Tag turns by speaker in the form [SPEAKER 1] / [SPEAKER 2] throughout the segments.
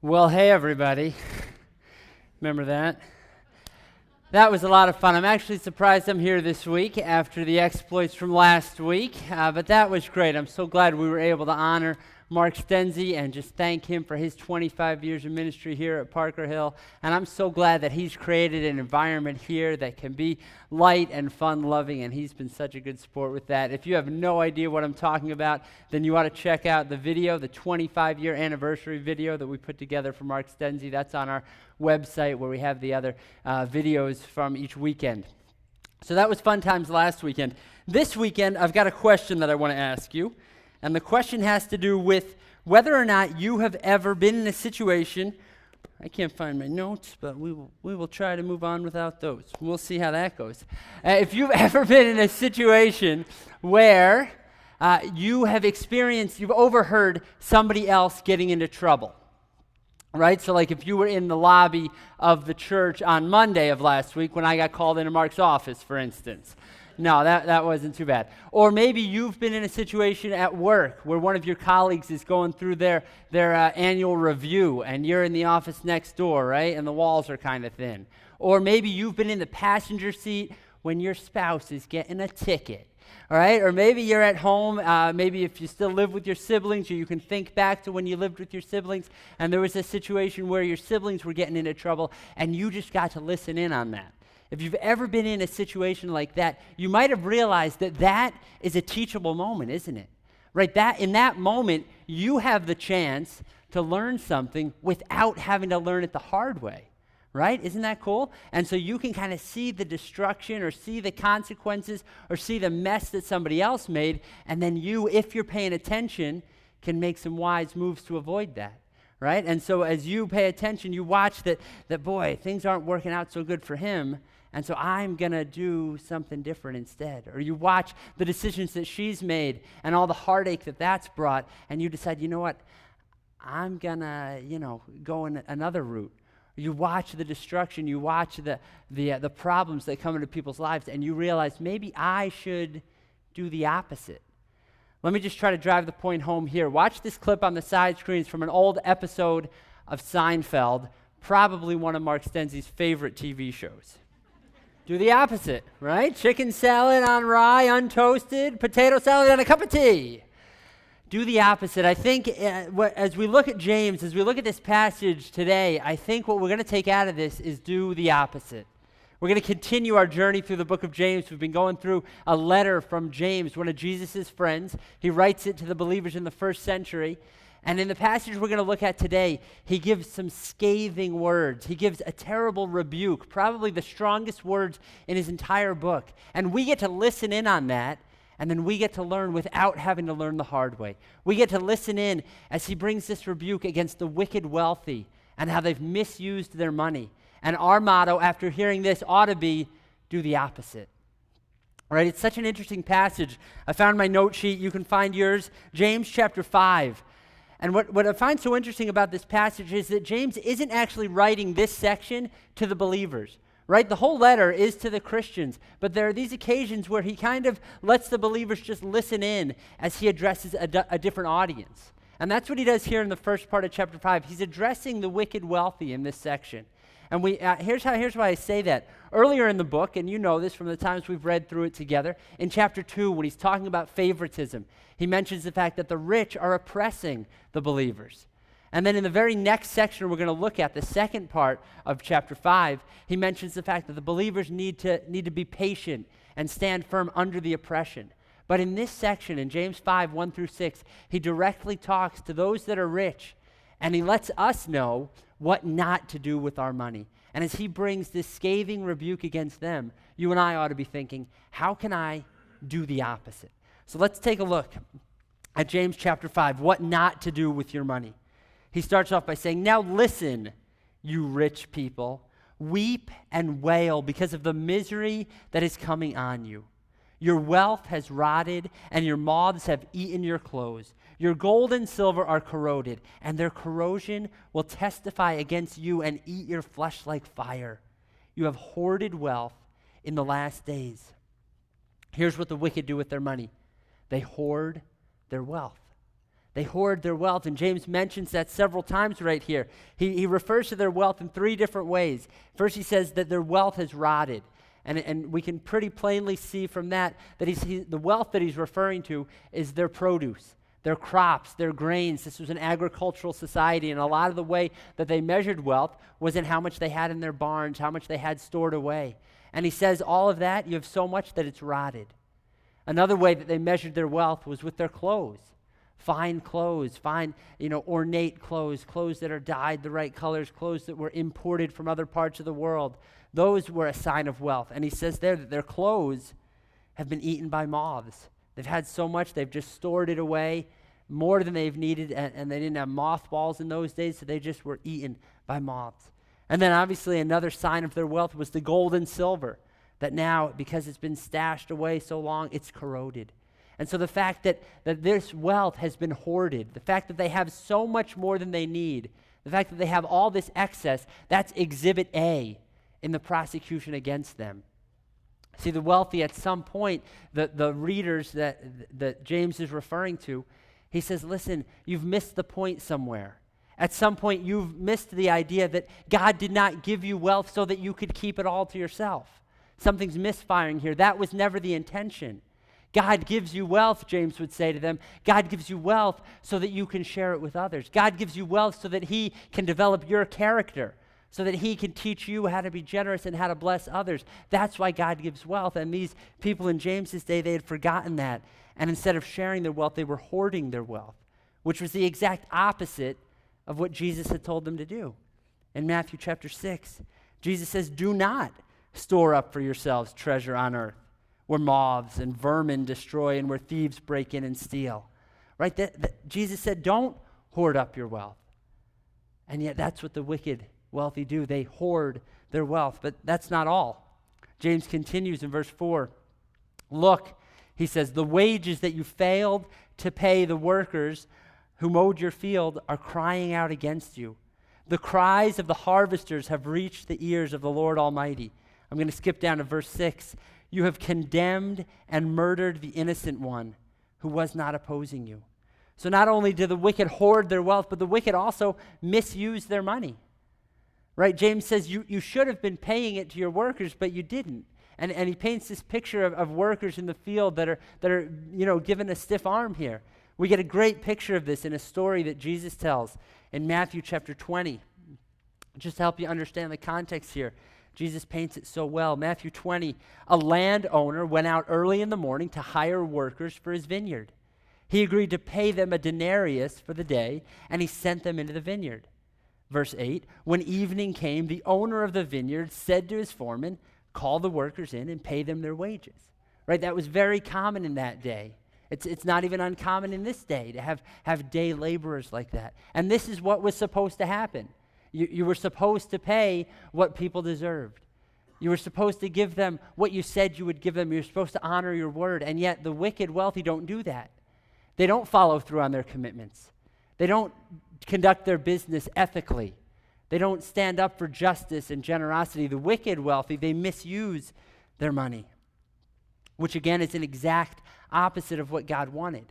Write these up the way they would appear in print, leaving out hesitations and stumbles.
[SPEAKER 1] Well, hey everybody. Remember that? That was a lot of fun. I'm actually surprised I'm here this week after the exploits from last week, but that was great. I'm so glad we were able to honor Mark Stenzi and just thank him for his 25 years of ministry here at Parker Hill. And I'm so glad that he's created an environment here that can be light and fun-loving, and he's been such a good sport with that. If you have no idea what I'm talking about, then you ought to check out the video, the 25-year anniversary video that we put together for Mark Stenzi. That's on our website where we have the other videos from each weekend. So that was fun times last weekend. This weekend, I've got a question that I want to ask you. And the question has to do with whether or not you have ever been in a situation. I can't find my notes, but we will try to move on without those. We'll see how that goes. If you've ever been in a situation where you've overheard somebody else getting into trouble, right? So like if you were in the lobby of the church on Monday of last week when I got called into Mark's office, for instance. No, that wasn't too bad. Or maybe you've been in a situation at work where one of your colleagues is going through their annual review and you're in the office next door, right? And the walls are kind of thin. Or maybe you've been in the passenger seat when your spouse is getting a ticket, all right? Or maybe you're at home, maybe if you still live with your siblings, or you can think back to when you lived with your siblings and there was a situation where your siblings were getting into trouble and you just got to listen in on that. If you've ever been in a situation like that, you might have realized that that is a teachable moment, isn't it? Right? That in that moment, you have the chance to learn something without having to learn it the hard way. Right? Isn't that cool? And so you can kind of see the destruction or see the consequences or see the mess that somebody else made, and then you, if you're paying attention, can make some wise moves to avoid that. Right? And so as you pay attention, you watch that boy, things aren't working out so good for him. And so I'm going to do something different instead. Or you watch the decisions that she's made and all the heartache that that's brought, and you decide, you know what, I'm going to, go in another route. You watch the destruction, you watch the problems that come into people's lives, and you realize maybe I should do the opposite. Let me just try to drive the point home here. Watch this clip on the side screens from an old episode of Seinfeld, probably one of Mark Stenzi's favorite TV shows. Do the opposite, right? Chicken salad on rye, untoasted, potato salad and a cup of tea. Do the opposite. I think as we look at James, as we look at this passage today, I think what we're going to take out of this is do the opposite. We're going to continue our journey through the book of James. We've been going through a letter from James, one of Jesus' friends. He writes it to the believers in the first century. And in the passage we're going to look at today, he gives some scathing words. He gives a terrible rebuke, probably the strongest words in his entire book. And we get to listen in on that, and then we get to learn without having to learn the hard way. We get to listen in as he brings this rebuke against the wicked wealthy and how they've misused their money. And our motto after hearing this ought to be, do the opposite. All right, it's such an interesting passage. I found my note sheet. You can find yours. James chapter 5. And what I find so interesting about this passage is that James isn't actually writing this section to the believers, right? The whole letter is to the Christians, but there are these occasions where he kind of lets the believers just listen in as he addresses a different audience. And that's what he does here in the first part of chapter 5. He's addressing the wicked wealthy in this section. And here's why I say that. Earlier in the book, and you know this from the times we've read through it together, in chapter 2, when he's talking about favoritism, he mentions the fact that the rich are oppressing the believers. And then in the very next section we're going to look at, the second part of chapter 5, he mentions the fact that the believers need to be patient and stand firm under the oppression. But in this section, in James 5, 1 through 6, he directly talks to those that are rich, and he lets us know what not to do with our money. And as he brings this scathing rebuke against them, you and I ought to be thinking, how can I do the opposite? So let's take a look at James chapter 5, what not to do with your money. He starts off by saying, now listen, you rich people, weep and wail because of the misery that is coming on you. Your wealth has rotted, and your moths have eaten your clothes. Your gold and silver are corroded, and their corrosion will testify against you and eat your flesh like fire. You have hoarded wealth in the last days. Here's what the wicked do with their money. They hoard their wealth. They hoard their wealth, and James mentions that several times right here. He refers to their wealth in three different ways. First, he says that their wealth has rotted, and we can pretty plainly see from that the wealth that he's referring to is their produce, their crops, their grains. This was an agricultural society, and a lot of the way that they measured wealth was in how much they had in their barns, how much they had stored away. And he says all of that, you have so much that it's rotted. Another way that they measured their wealth was with their clothes. Fine clothes, ornate clothes, clothes that are dyed the right colors, clothes that were imported from other parts of the world. Those were a sign of wealth. And he says there that their clothes have been eaten by moths. They've had so much, they've just stored it away more than they've needed, and they didn't have mothballs in those days, so they just were eaten by moths. And then obviously another sign of their wealth was the gold and silver, that now, because it's been stashed away so long, it's corroded. And so the fact that this wealth has been hoarded, the fact that they have so much more than they need, the fact that they have all this excess, that's exhibit A in the prosecution against them. See, the wealthy at some point, the readers that James is referring to, he says, listen, you've missed the point somewhere. At some point, you've missed the idea that God did not give you wealth so that you could keep it all to yourself. Something's misfiring here. That was never the intention. God gives you wealth, James would say to them. God gives you wealth so that you can share it with others. God gives you wealth so that he can develop your character, so that he can teach you how to be generous and how to bless others. That's why God gives wealth. And these people in James's day, they had forgotten that. And instead of sharing their wealth, they were hoarding their wealth, which was the exact opposite of what Jesus had told them to do. In Matthew chapter 6, Jesus says, do not store up for yourselves treasure on earth, where moths and vermin destroy and where thieves break in and steal. Right? Jesus said, don't hoard up your wealth. And yet that's what the wicked wealthy do. They hoard their wealth. But that's not all. James continues in verse 4. Look, he says, the wages that you failed to pay the workers who mowed your field are crying out against you. The cries of the harvesters have reached the ears of the Lord Almighty. I'm going to skip down to verse 6. You have condemned and murdered the innocent one who was not opposing you. So not only do the wicked hoard their wealth, but the wicked also misuse their money. Right? James says you should have been paying it to your workers, but you didn't. And he paints this picture of workers in the field that are given a stiff arm here. We get a great picture of this in a story that Jesus tells in Matthew chapter 20. Just to help you understand the context here. Jesus paints it so well. Matthew 20, a landowner went out early in the morning to hire workers for his vineyard. He agreed to pay them a denarius for the day, and he sent them into the vineyard. Verse 8, when evening came, the owner of the vineyard said to his foreman, call the workers in and pay them their wages. Right? That was very common in that day. It's not even uncommon in this day to have day laborers like that. And this is what was supposed to happen. You were supposed to pay what people deserved. You were supposed to give them what you said you would give them. You're supposed to honor your word. And yet the wicked wealthy don't do that. They don't follow through on their commitments. They don't conduct their business ethically. They don't stand up for justice and generosity. The wicked wealthy, they misuse their money, which again is an exact opposite of what God wanted.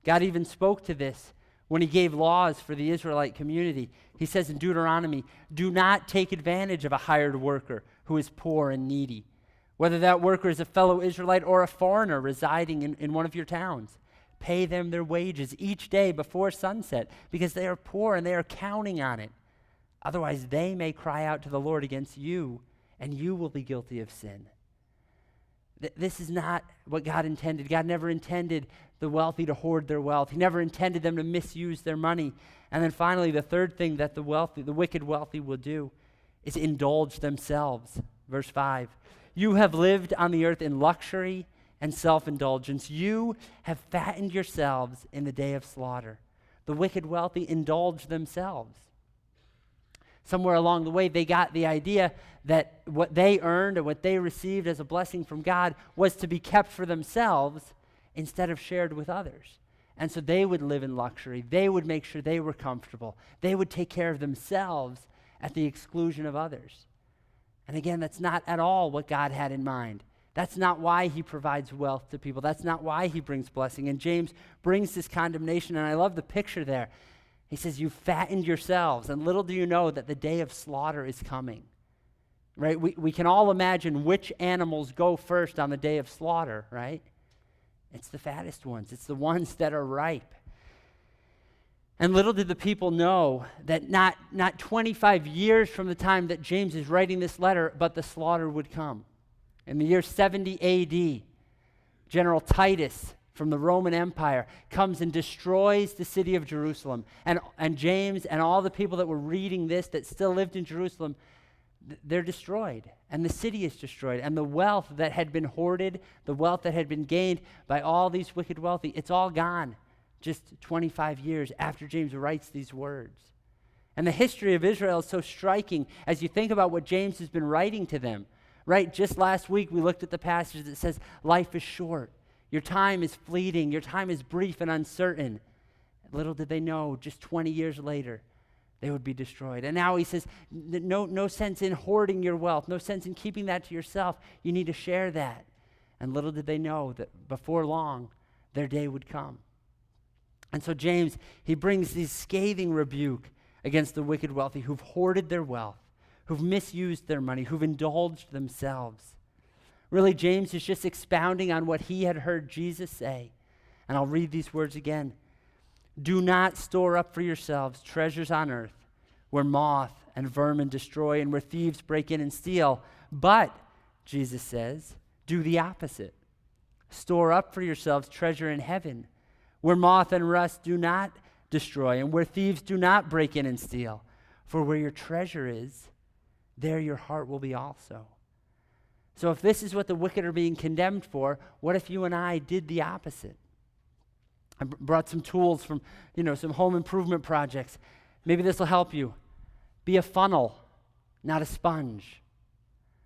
[SPEAKER 1] God even spoke to this when he gave laws for the Israelite community. He says in Deuteronomy, do not take advantage of a hired worker who is poor and needy, whether that worker is a fellow Israelite or a foreigner residing in one of your towns. Pay them their wages each day before sunset, because they are poor and they are counting on it. Otherwise, they may cry out to the Lord against you, and you will be guilty of sin. This is not what God intended. God never intended the wealthy to hoard their wealth. He never intended them to misuse their money. And then finally, the third thing that the wicked wealthy will do is indulge themselves. Verse 5, you have lived on the earth in luxury and self-indulgence. You have fattened yourselves in the day of slaughter. The wicked wealthy indulge themselves. Somewhere along the way, they got the idea that what they earned and what they received as a blessing from God was to be kept for themselves instead of shared with others. And so they would live in luxury. They would make sure they were comfortable. They would take care of themselves at the exclusion of others. And again, that's not at all what God had in mind. That's not why he provides wealth to people. That's not why he brings blessing. And James brings this condemnation, and I love the picture there. He says, you fattened yourselves, and little do you know that the day of slaughter is coming. Right? We can all imagine which animals go first on the day of slaughter, right? It's the fattest ones. It's the ones that are ripe. And little did the people know that not 25 years from the time that James is writing this letter, but the slaughter would come. In the year 70 A.D., General Titus from the Roman Empire comes and destroys the city of Jerusalem. And James and all the people that were reading this that still lived in Jerusalem, they're destroyed. And the city is destroyed. And the wealth that had been hoarded, the wealth that had been gained by all these wicked wealthy, it's all gone just 25 years after James writes these words. And the history of Israel is so striking as you think about what James has been writing to them. Right? Just last week we looked at the passage that says, life is short. Your time is fleeting. Your time is brief and uncertain. Little did they know, just 20 years later, they would be destroyed. And now he says, no sense in hoarding your wealth. No sense in keeping that to yourself. You need to share that. And little did they know that before long, their day would come. And so James, he brings this scathing rebuke against the wicked wealthy who've hoarded their wealth, who've misused their money, who've indulged themselves. Really, James is just expounding on what he had heard Jesus say. And I'll read these words again. Do not store up for yourselves treasures on earth, where moth and vermin destroy and where thieves break in and steal. But, Jesus says, do the opposite. Store up for yourselves treasure in heaven, where moth and rust do not destroy and where thieves do not break in and steal. For where your treasure is, there your heart will be also. So if this is what the wicked are being condemned for, what if you and I did the opposite? I brought some tools from, some home improvement projects. Maybe this will help you. Be a funnel, not a sponge.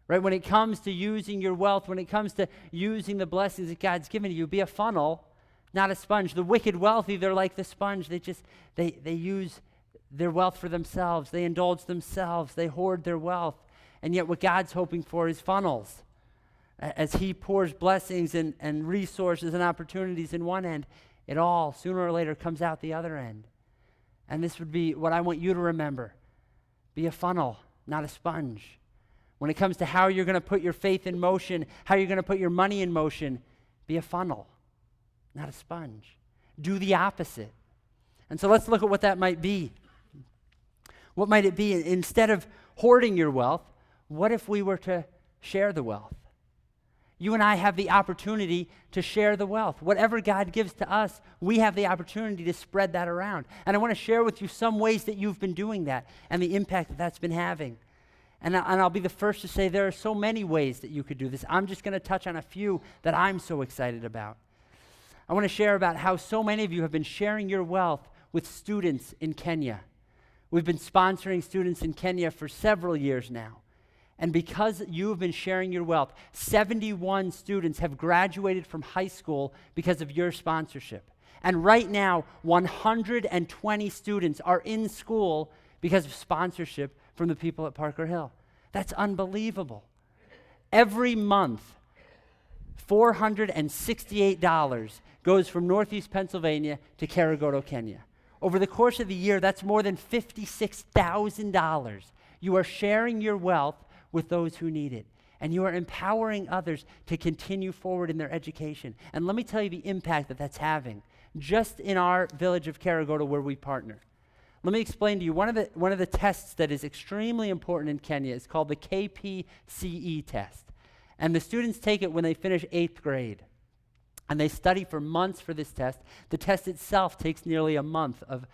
[SPEAKER 1] Right? When it comes to using your wealth, when it comes to using the blessings that God's given you, be a funnel, not a sponge. The wicked wealthy, they're like the sponge. They use their wealth for themselves. They indulge themselves. They hoard their wealth. And yet what God's hoping for is funnels. As he pours blessings and resources and opportunities in one end, it all, sooner or later, comes out the other end. And this would be what I want you to remember. Be a funnel, not a sponge. When it comes to how you're going to put your faith in motion, how you're going to put your money in motion, be a funnel, not a sponge. Do the opposite. And so let's look at what that might be. What might it be? Instead of hoarding your wealth, what if we were to share the wealth? You and I have the opportunity to share the wealth. Whatever God gives to us, we have the opportunity to spread that around. And I want to share with you some ways that you've been doing that and the impact that that's been having. And I'll be the first to say there are so many ways that you could do this. I'm just going to touch on a few that I'm so excited about. I want to share about how so many of you have been sharing your wealth with students in Kenya. We've been sponsoring students in Kenya for several years now. And because you have been sharing your wealth, 71 students have graduated from high school because of your sponsorship. And right now, 120 students are in school because of sponsorship from the people at Parker Hill. That's unbelievable. Every month, $468 goes from Northeast Pennsylvania to Karagoto, Kenya. Over the course of the year, that's more than $56,000. You are sharing your wealth with those who need it. And you are empowering others to continue forward in their education. And let me tell you the impact that that's having just in our village of Karagoto where we partner. Let me explain to you, one of the tests that is extremely important in Kenya is called the KPCE test. And the students take it when they finish 8th grade. And they study for months for this test. The test itself takes nearly a month of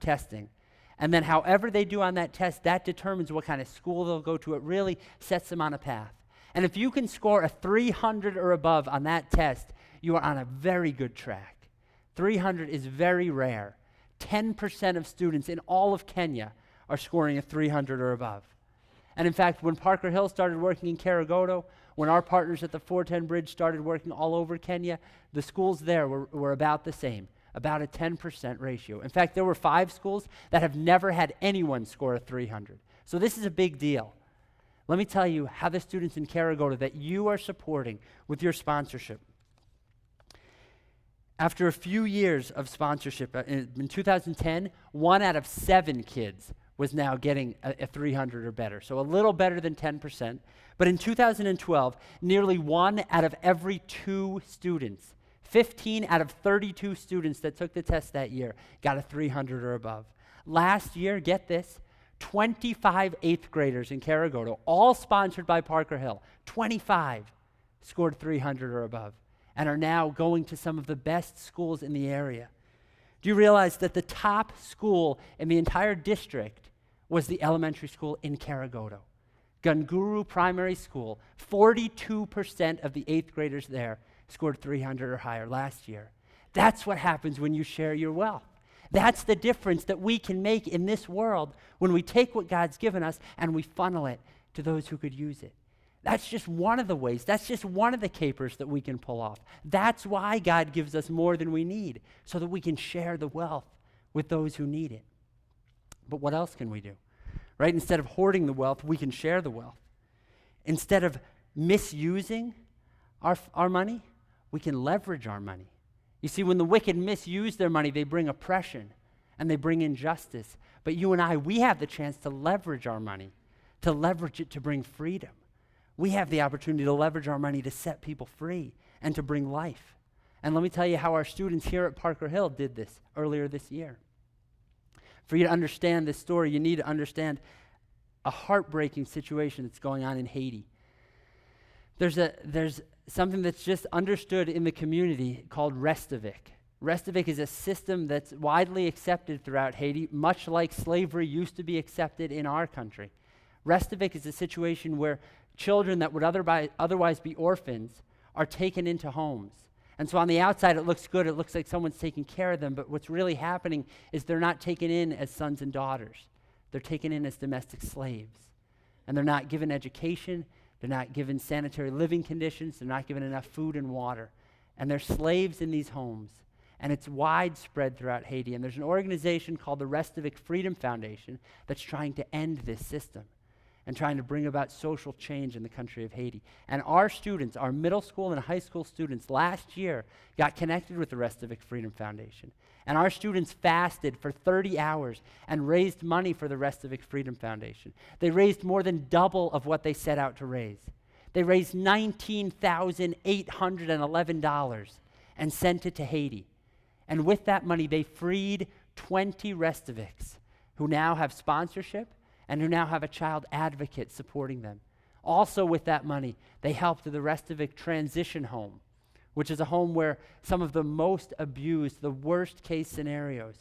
[SPEAKER 1] testing. And then however they do on that test, that determines what kind of school they'll go to. It really sets them on a path. And if you can score a 300 or above on that test, you are on a very good track. 300 is very rare. 10% of students in all of Kenya are scoring a 300 or above. And in fact, when Parker Hill started working in Karagoto, when our partners at the 410 Bridge started working all over Kenya, the schools there were about the same. About a 10% ratio. In fact, there were 5 schools that have never had anyone score a 300. So this is a big deal. Let me tell you how the students in Carrigoda that you are supporting with your sponsorship. After a few years of sponsorship, in 2010, 1 out of 7 kids was now getting a 300 or better, so a little better than 10%. But in 2012, nearly 1 out of every 2 students, 15 out of 32 students that took the test that year got a 300 or above. Last year, get this, 25 8th graders in Carrigoda, all sponsored by Parker Hill, 25 scored 300 or above and are now going to some of the best schools in the area. Do you realize that the top school in the entire district was the elementary school in Carrigoda? Gunguru Primary School, 42% of the 8th graders there scored 300 or higher last year. That's what happens when you share your wealth. That's the difference that we can make in this world when we take what God's given us and we funnel it to those who could use it. That's just one of the ways. That's just one of the capers that we can pull off. That's why God gives us more than we need, so that we can share the wealth with those who need it. But what else can we do? Right? Instead of hoarding the wealth, we can share the wealth. Instead of misusing our money, we can leverage our money. You see, when the wicked misuse their money, they bring oppression and they bring injustice. But you and I, we have the chance to leverage our money, to leverage it to bring freedom. We have the opportunity to leverage our money to set people free and to bring life. And let me tell you how our students here at Parker Hill did this earlier this year. For you to understand this story, you need to understand a heartbreaking situation that's going on in Haiti. There's something that's just understood in the community called Restavik. Restavik is a system that's widely accepted throughout Haiti, much like slavery used to be accepted in our country. Restavik is a situation where children that would otherwise be orphans are taken into homes. And so on the outside, it looks good. It looks like someone's taking care of them. But what's really happening is they're not taken in as sons and daughters. They're taken in as domestic slaves. And they're not given education. They're not given sanitary living conditions. They're not given enough food and water. And they're slaves in these homes. And it's widespread throughout Haiti. And there's an organization called the Restavik Freedom Foundation that's trying to end this system and trying to bring about social change in the country of Haiti. And our students, our middle school and high school students, last year got connected with the Restavik Freedom Foundation. And our students fasted for 30 hours and raised money for the Restavik Freedom Foundation. They raised more than double of what they set out to raise. They raised $19,811 and sent it to Haiti. And with that money, they freed 20 Restaviks who now have sponsorship and who now have a child advocate supporting them. Also with that money, they helped the Restavik Transition Home, which is a home where some of the most abused, the worst case scenarios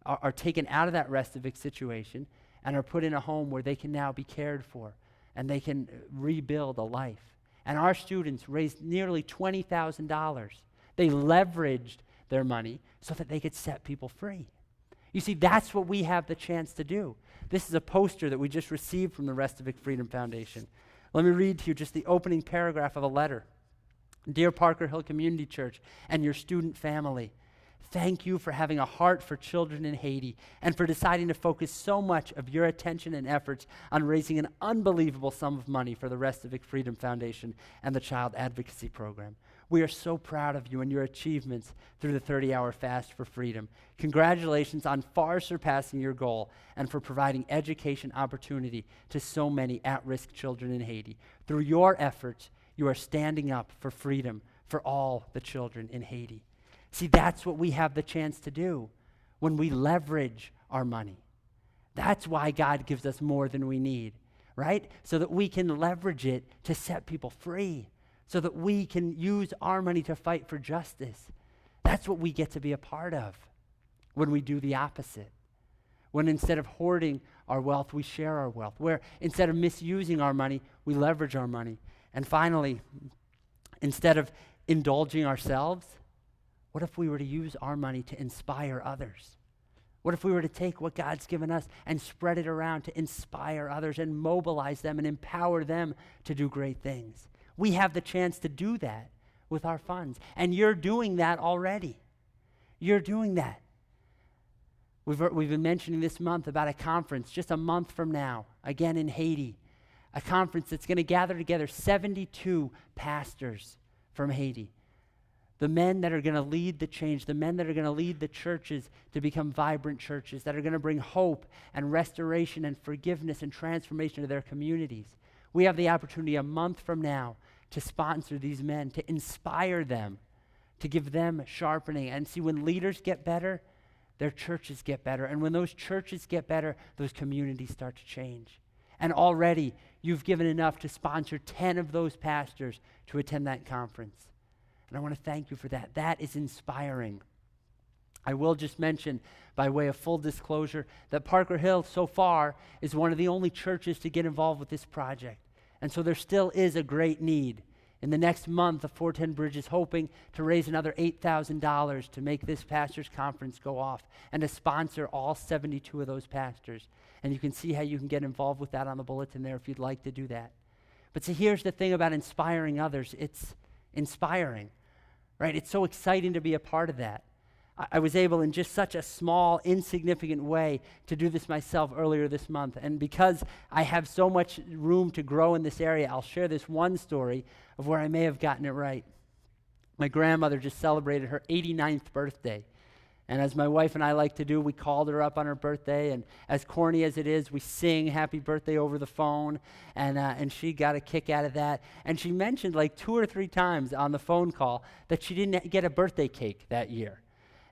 [SPEAKER 1] are taken out of that Restavik situation and are put in a home where they can now be cared for and they can rebuild a life. And our students raised nearly $20,000. They leveraged their money so that they could set people free. You see, that's what we have the chance to do. This is a poster that we just received from the Restavik Freedom Foundation. Let me read to you just the opening paragraph of a letter. Dear Parker Hill Community Church and your student family, thank you for having a heart for children in Haiti and for deciding to focus so much of your attention and efforts on raising an unbelievable sum of money for the Restavik Freedom Foundation and the Child Advocacy Program. We are so proud of you and your achievements through the 30-hour fast for freedom. Congratulations on far surpassing your goal and for providing education opportunity to so many at-risk children in Haiti. Through your efforts, you are standing up for freedom for all the children in Haiti. See, that's what we have the chance to do when we leverage our money. That's why God gives us more than we need, right? So that we can leverage it to set people free, so that we can use our money to fight for justice. That's what we get to be a part of when we do the opposite. When instead of hoarding our wealth, we share our wealth. Where instead of misusing our money, we leverage our money. And finally, instead of indulging ourselves, what if we were to use our money to inspire others? What if we were to take what God's given us and spread it around to inspire others and mobilize them and empower them to do great things? We have the chance to do that with our funds. And you're doing that already. You're doing that. We've been mentioning this month about a conference just a month from now, again in Haiti, a conference that's going to gather together 72 pastors from Haiti. The men that are going to lead the change, the men that are going to lead the churches to become vibrant churches, that are going to bring hope and restoration and forgiveness and transformation to their communities. We have the opportunity a month from now to sponsor these men, to inspire them, to give them sharpening. And see, when leaders get better, their churches get better. And when those churches get better, those communities start to change. And already, you've given enough to sponsor 10 of those pastors to attend that conference. And I want to thank you for that. That is inspiring. I will just mention, by way of full disclosure, that Parker Hill so far is one of the only churches to get involved with this project. And so there still is a great need. In the next month, the 410 Bridge is hoping to raise another $8,000 to make this pastors' conference go off and to sponsor all 72 of those pastors. And you can see how you can get involved with that on the bulletin there if you'd like to do that. But see, here's the thing about inspiring others. It's inspiring, right? It's so exciting to be a part of that. I was able in just such a small, insignificant way to do this myself earlier this month. And because I have so much room to grow in this area, I'll share this one story of where I may have gotten it right. My grandmother just celebrated her 89th birthday. And as my wife and I like to do, we called her up on her birthday, and as corny as it is, we sing happy birthday over the phone, and she got a kick out of that. And she mentioned like 2 or 3 times on the phone call that she didn't get a birthday cake that year.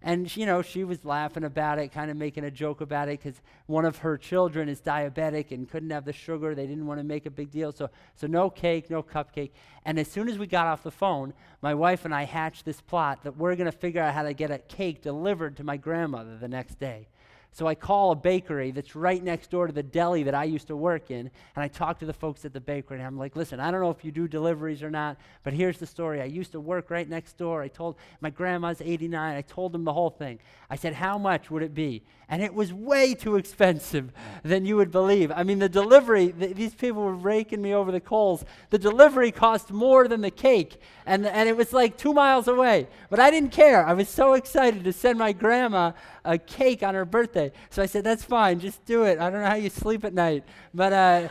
[SPEAKER 1] And, she was laughing about it, kind of making a joke about it, because one of her children is diabetic and couldn't have the sugar. They didn't want to make a big deal. So no cake, no cupcake. And as soon as we got off the phone, my wife and I hatched this plot that we're going to figure out how to get a cake delivered to my grandmother the next day. So I call a bakery that's right next door to the deli that I used to work in, and I talk to the folks at the bakery, and I'm like, listen, I don't know if you do deliveries or not, but here's the story. I used to work right next door. I told my grandma's 89. I told them the whole thing. I said, how much would it be? And it was way too expensive than you would believe. I mean, the delivery, these people were raking me over the coals. The delivery cost more than the cake, and it was like 2 miles away. But I didn't care. I was so excited to send my grandma a cake on her birthday. So I said, that's fine, just do it. I don't know how you sleep at night, but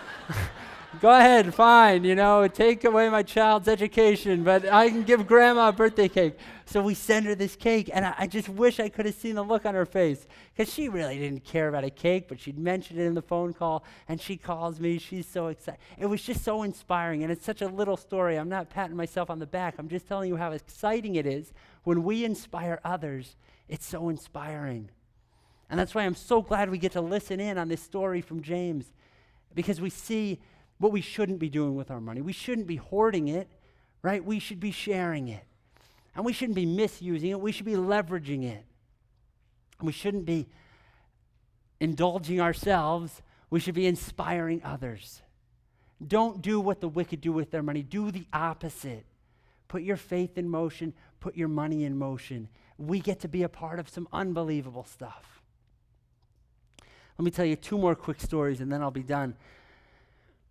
[SPEAKER 1] go ahead, fine, take away my child's education, but I can give grandma a birthday cake. So we send her this cake, and I just wish I could have seen the look on her face, because she really didn't care about a cake, but she'd mentioned it in the phone call, and she calls me. She's so excited. It was just so inspiring, and it's such a little story. I'm not patting myself on the back. I'm just telling you how exciting it is when we inspire others. It's so inspiring. And that's why I'm so glad we get to listen in on this story from James, because we see what we shouldn't be doing with our money. We shouldn't be hoarding it, right? We should be sharing it. And we shouldn't be misusing it. We should be leveraging it. And we shouldn't be indulging ourselves. We should be inspiring others. Don't do what the wicked do with their money. Do the opposite. Put your faith in motion. Put your money in motion. We get to be a part of some unbelievable stuff. Let me tell you 2 more quick stories, and then I'll be done.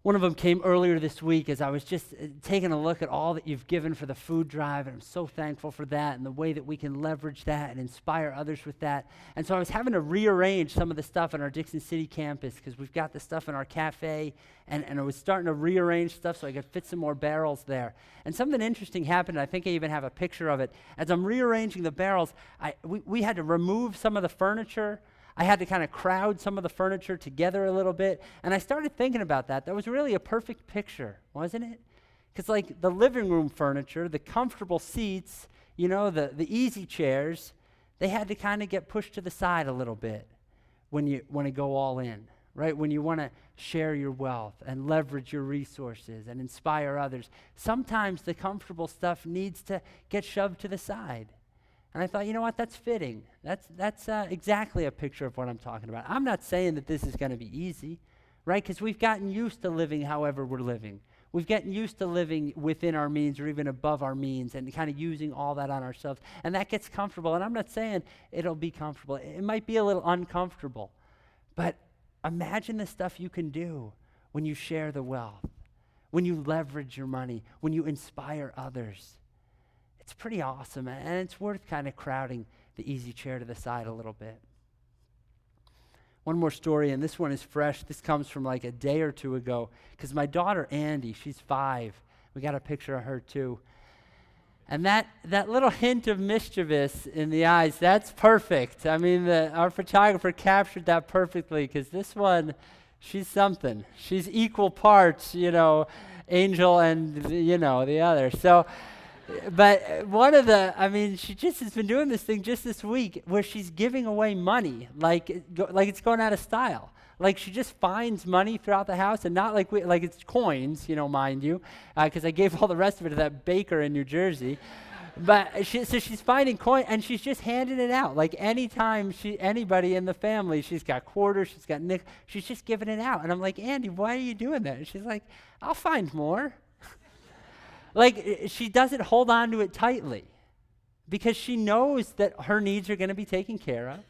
[SPEAKER 1] One of them came earlier this week as I was just taking a look at all that you've given for the food drive, and I'm so thankful for that and the way that we can leverage that and inspire others with that. And so I was having to rearrange some of the stuff on our Dixon City campus, because we've got the stuff in our cafe, and I was starting to rearrange stuff so I could fit some more barrels there. And something interesting happened. I think I even have a picture of it. As I'm rearranging the barrels, we had to remove some of the furniture. I had to kind of crowd some of the furniture together a little bit, and I started thinking about that. That was really a perfect picture, wasn't it? Because like the living room furniture, the comfortable seats, the easy chairs, they had to kind of get pushed to the side a little bit when you want to go all in, right? When you want to share your wealth and leverage your resources and inspire others. Sometimes the comfortable stuff needs to get shoved to the side. And I thought, you know what, that's fitting. That's exactly a picture of what I'm talking about. I'm not saying that this is going to be easy, right? Because we've gotten used to living however we're living. We've gotten used to living within our means or even above our means and kind of using all that on ourselves. And that gets comfortable. And I'm not saying it'll be comfortable. It might be a little uncomfortable. But imagine the stuff you can do when you share the wealth, when you leverage your money, when you inspire others. It's pretty awesome, and it's worth kind of crowding the easy chair to the side a little bit. One more story, and this one is fresh. This comes from like a day or two ago, because my daughter, Andy, she's 5. We got a picture of her too. And that little hint of mischievous in the eyes, that's perfect. I mean, our photographer captured that perfectly, because this one, she's something. She's equal parts, angel and, the other. So, but she just has been doing this thing just this week where she's giving away money like it's going out of style. Like she just finds money throughout the house, and not like it's coins, mind you, because I gave all the rest of it to that baker in New Jersey. But she's finding coin, and she's just handing it out. Like anytime anybody in the family, she's got quarters, she's got nickels, she's just giving it out. And I'm like, Andy, why are you doing that? And she's like, I'll find more. Like she doesn't hold on to it tightly because she knows that her needs are going to be taken care of.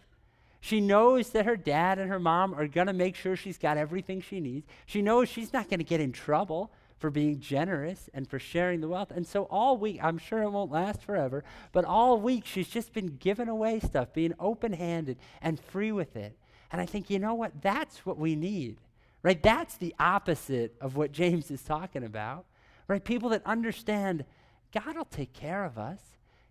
[SPEAKER 1] She knows that her dad and her mom are going to make sure she's got everything she needs. She knows she's not going to get in trouble for being generous and for sharing the wealth. And so all week, I'm sure it won't last forever, but all week she's just been giving away stuff, being open-handed and free with it. And I think, you know what? That's what we need, right? That's the opposite of what James is talking about, right? People that understand God will take care of us.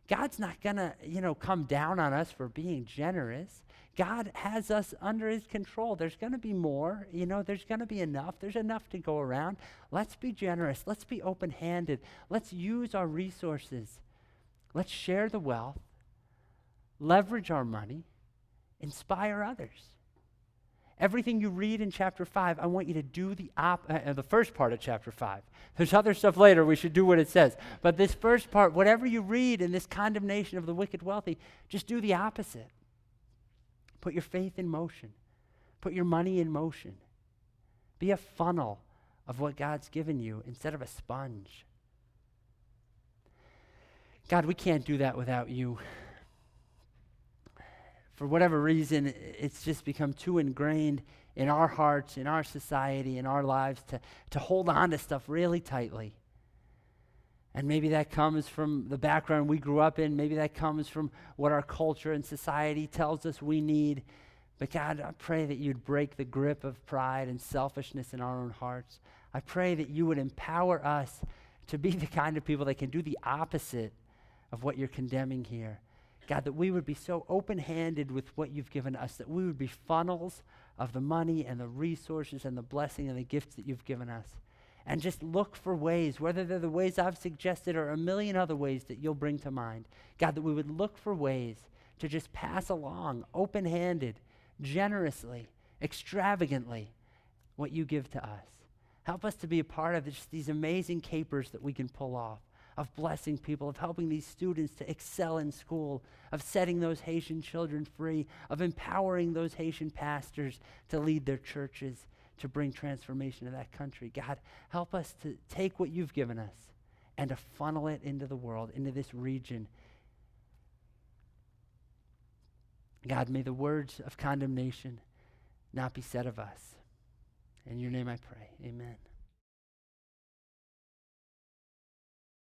[SPEAKER 1] God's not going to, come down on us for being generous. God has us under his control. There's going to be more, there's going to be enough. There's enough to go around. Let's be generous. Let's be open-handed. Let's use our resources. Let's share the wealth, leverage our money, inspire others. Everything you read in chapter 5, I want you to do the first part of chapter 5. There's other stuff later. We should do what it says. But this first part, whatever you read in this condemnation of the wicked wealthy, just do the opposite. Put your faith in motion. Put your money in motion. Be a funnel of what God's given you instead of a sponge. God, we can't do that without you. For whatever reason, it's just become too ingrained in our hearts, in our society, in our lives to hold on to stuff really tightly. And maybe that comes from the background we grew up in. Maybe that comes from what our culture and society tells us we need. But God, I pray that you'd break the grip of pride and selfishness in our own hearts. I pray that you would empower us to be the kind of people that can do the opposite of what you're condemning here. God, that we would be so open-handed with what you've given us, that we would be funnels of the money and the resources and the blessing and the gifts that you've given us. And just look for ways, whether they're the ways I've suggested or a million other ways that you'll bring to mind. God, that we would look for ways to just pass along, open-handed, generously, extravagantly, what you give to us. Help us to be a part of just these amazing capers that we can pull off, of blessing people, of helping these students to excel in school, of setting those Haitian children free, of empowering those Haitian pastors to lead their churches, to bring transformation to that country. God, help us to take what you've given us and to funnel it into the world, into this region. God, may the words of condemnation not be said of us. In your name I pray, amen.